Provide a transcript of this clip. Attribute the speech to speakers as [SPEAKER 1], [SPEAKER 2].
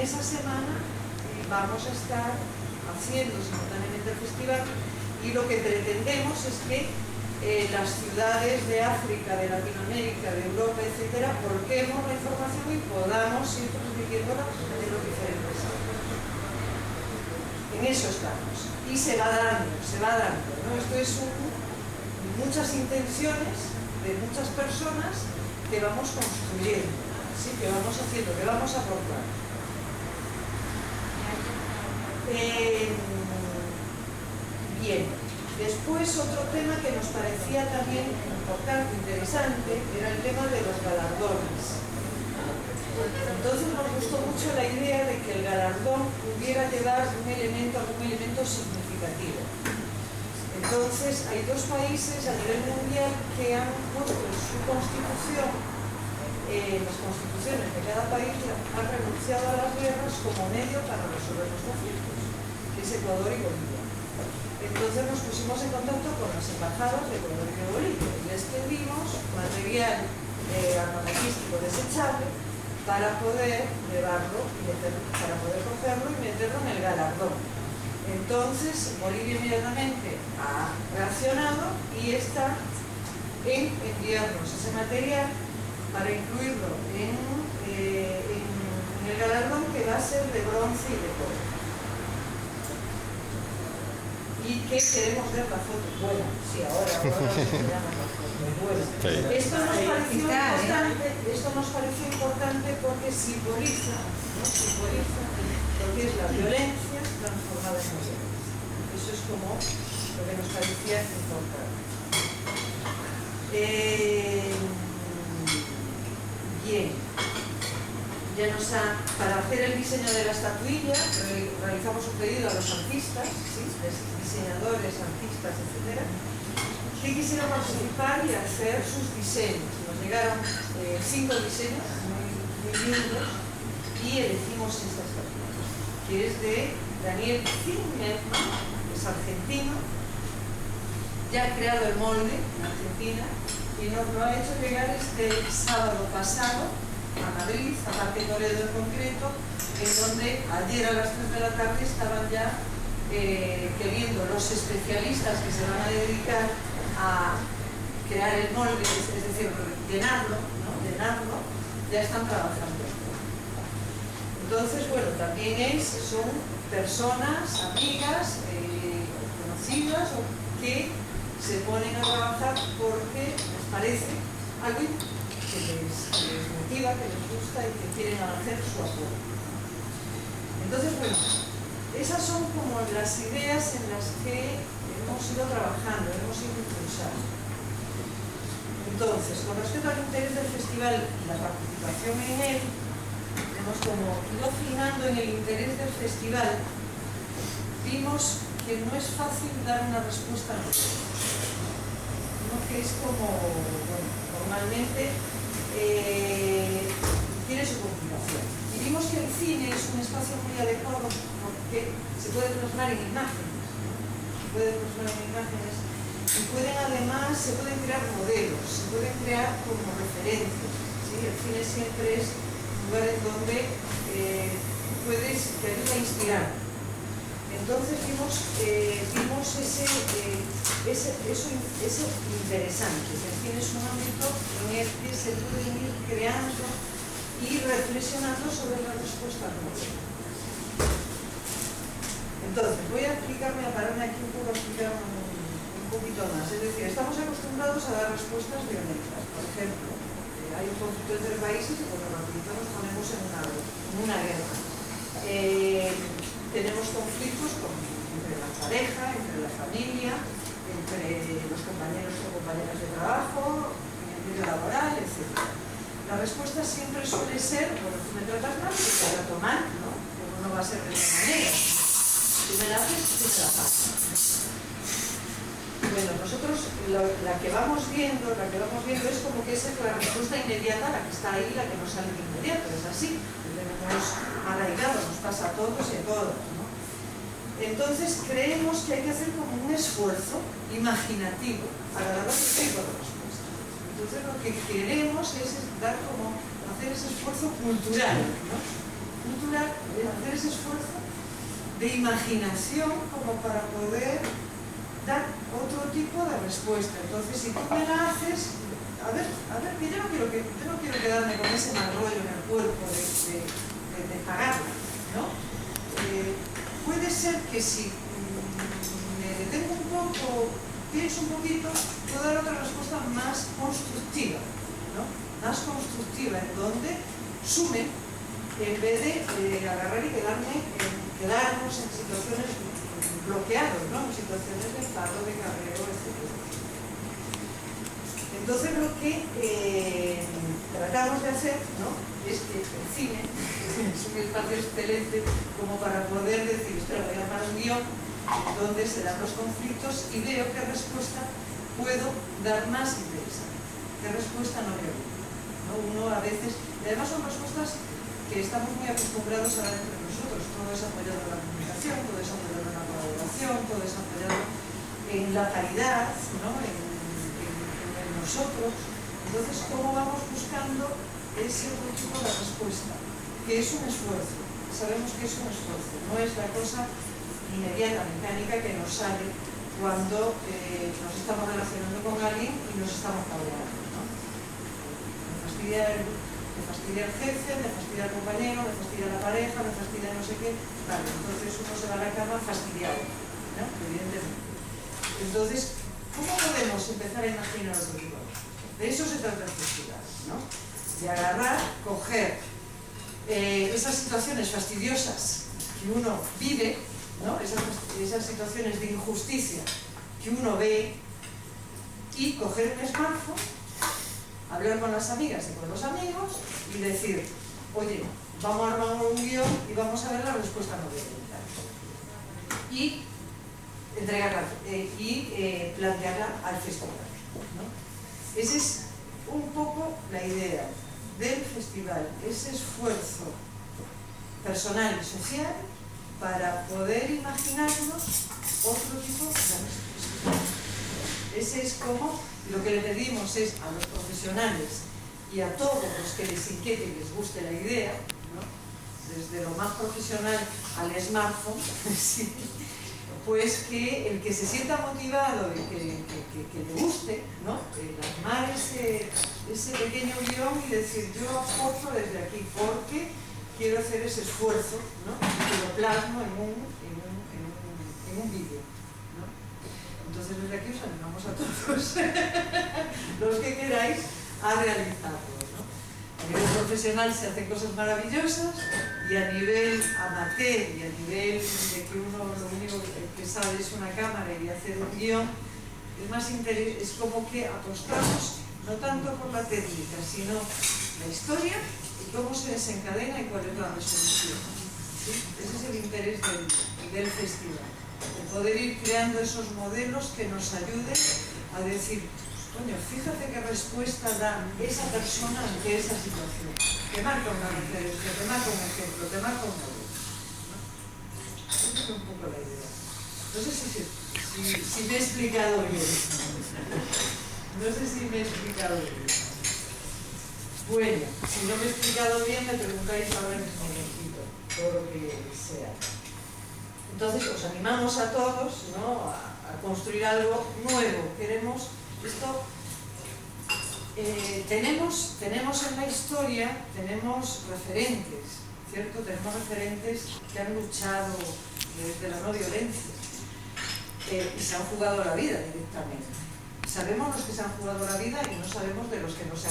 [SPEAKER 1] esa semana vamos a estar haciendo simultáneamente el festival, y lo que pretendemos es que las ciudades de África, de Latinoamérica, de Europa, etcétera, volquemos la información y podamos ir transmitiéndola en los diferentes ámbitos. En eso estamos. Y se va dando, ¿no? Esto es muchas intenciones de muchas personas que vamos construyendo, ¿sí? Que vamos haciendo, que vamos aportando. Bien, después otro tema que nos parecía también importante, interesante, era el tema de los galardones. Entonces nos gustó mucho la idea de que el galardón pudiera llevar algún elemento significativo. Entonces hay dos países a nivel mundial que han puesto en su constitución, las constituciones de cada país han renunciado a las guerras como medio para resolver los conflictos, que es Ecuador y Bolivia. Entonces nos pusimos en contacto con las embajadas de Ecuador y de Bolivia y les pedimos material armamentístico desechable para poder llevarlo, para poder cogerlo y meterlo en el galardón. Entonces Bolivia inmediatamente ha reaccionado y está en enviarnos ese material para incluirlo en el galardón, que va a ser de bronce y de cobre. Y que queremos ver la foto. Bueno, sí, ahora miramos la foto. Bueno, esto nos pareció importante porque simboliza, ¿no? Simboliza lo que es la violencia transformada en violencia. Eso es como lo que nos parecía importante. Bien, ya para hacer el diseño de la estatuilla realizamos un pedido a los artistas, ¿sí? Diseñadores, artistas, etc., que quisieran participar y hacer sus diseños. Nos llegaron 5 diseños muy lindos y elegimos esta estatuilla, que es de Daniel Zimmerman, que es argentino, ya ha creado el molde en Argentina y nos lo ha hecho llegar este sábado pasado a Madrid, a Parque Toledo en concreto, en donde ayer a las 3 de la tarde estaban ya queriendo los especialistas que se van a dedicar a crear el molde, es decir, llenarlo, ¿no? Llenarlo, ya están trabajando. Entonces, bueno, también son personas, amigas, conocidas, que se ponen a trabajar porque les parece algo que les motiva, que les gusta y que quieren hacer su apoyo. Entonces, bueno, esas son como las ideas en las que hemos ido trabajando, hemos ido impulsando. Entonces, con respecto al interés del festival y la participación en él, hemos como ido afinando en el interés del festival, vimos que no es fácil dar una respuesta a nosotros, ¿no? Que es como, bueno, normalmente tiene su complicación. Y vimos que el cine es un espacio muy adecuado porque se puede plasmar en imágenes, ¿no? Se puede plasmar en imágenes y se pueden crear modelos, se pueden crear como referencias, ¿sí? El cine siempre es un lugar en donde te ayuda a inspirar. Entonces vimos eso interesante, que el cine es un ámbito en el que se pueden ir creando y reflexionando sobre la respuesta al mundo. Entonces, voy a pararme aquí un poco a explicar un poquito más. Es decir, estamos acostumbrados a dar respuestas violentas. Por ejemplo, hay un conflicto entre países y cuando rapidito nos ponemos en una guerra. Tenemos conflictos entre la pareja, entre la familia, entre los compañeros o compañeras de trabajo, en el medio laboral, etc. La respuesta siempre suele ser, bueno, tú me tratas mal, yo te trato mal, ¿no? Pero no va a ser de esa manera. Si me la haces, tú me la haces. Bueno, nosotros la que vamos viendo es como que esa es la respuesta inmediata, la que está ahí, la que nos sale de inmediato, es así. Tenemos arraigado, nos pasa a todos y a todas, ¿no? Entonces creemos que hay que hacer como un esfuerzo imaginativo para dar otro tipo de respuesta. Entonces lo que queremos es hacer ese esfuerzo cultural, ¿no? Cultural, ese esfuerzo de imaginación como para poder dar otro tipo de respuesta. Entonces, si tú me la haces, a ver, que yo no quiero quedarme con ese mal rollo en el cuerpo de pagarla, ¿no? Puede ser que si me detengo un poco, pienso un poquito, puedo dar otra respuesta más constructiva, ¿no? Más constructiva, en donde sume, en vez de agarrar y quedarnos en situaciones bloqueados, ¿no? En situaciones de enfado, de cabreo, etc. Entonces lo que tratamos de hacer, ¿no? Es que el cine es un espacio excelente como para poder decir, espera, voy a armar un guión donde se dan los conflictos y veo qué respuesta puedo dar más interesante, qué respuesta no veo, ¿no? Uno a veces, y además son respuestas que estamos muy acostumbrados a dar entre nosotros, todo es apoyado en la comunicación, todo es apoyado en la colaboración, todo es apoyado en la caridad, ¿no? en nosotros. Entonces, ¿cómo vamos buscando ese otro tipo de respuesta? Que es un esfuerzo, sabemos que es un esfuerzo, no es la cosa inmediata, mecánica que nos sale cuando nos estamos relacionando con alguien y nos estamos cabreando, ¿no? Me fastidia el jefe, me fastidia el compañero, me fastidia la pareja, me fastidia no sé qué. Vale, entonces uno se va a la cama fastidiado, ¿no? Evidentemente. Entonces, ¿cómo podemos empezar a imaginar otro tipo? De eso se trata el festival, ¿no? De agarrar, coger esas situaciones fastidiosas que uno vive, ¿no? Esas situaciones de injusticia que uno ve, y coger un smartphone, hablar con las amigas y con los amigos y decir, oye, vamos a armar un guión y vamos a ver la respuesta no violenta. Y entregarla y plantearla al festival, ¿no? Esa es un poco la idea del festival, ese esfuerzo personal y social para poder imaginarnos otro tipo de respuesta. Ese es como lo que le pedimos es a los profesionales y a todos los que les inquiete y les guste la idea, ¿no? Desde lo más profesional al smartphone, sí, pues que el que se sienta motivado y que le guste, ¿no? El armar ese pequeño guión y decir, yo aporto desde aquí porque quiero hacer ese esfuerzo, ¿no? Y lo plasmo en un vídeo, ¿no? Entonces desde aquí os animamos a todos los que queráis a realizarlo, ¿no? A nivel profesional se hacen cosas maravillosas y a nivel amateur y a nivel de que uno lo único que sabe es una cámara y hacer un guión, es como que apostamos no tanto por la técnica, sino la historia y cómo se desencadena y cuál es la resolución, ¿sí? Ese es el interés del festival, de poder ir creando esos modelos que nos ayuden a decir, coño, fíjate qué respuesta da esa persona ante esa situación. Te marca una referencia, te marca un ejemplo, te marca un modelo, ¿no? Esa es un poco la idea. No sé si me he explicado bien. No sé si me he explicado bien. Bueno, si no me he explicado bien, me preguntáis ahora en este momentito, todo lo que sea. Entonces, os animamos a todos, ¿no? a construir algo nuevo. Queremos esto. Tenemos en la historia, tenemos referentes, ¿cierto? Tenemos referentes que han luchado desde la no violencia y se han jugado la vida directamente. Sabemos los que se han jugado la vida y no sabemos de los que no se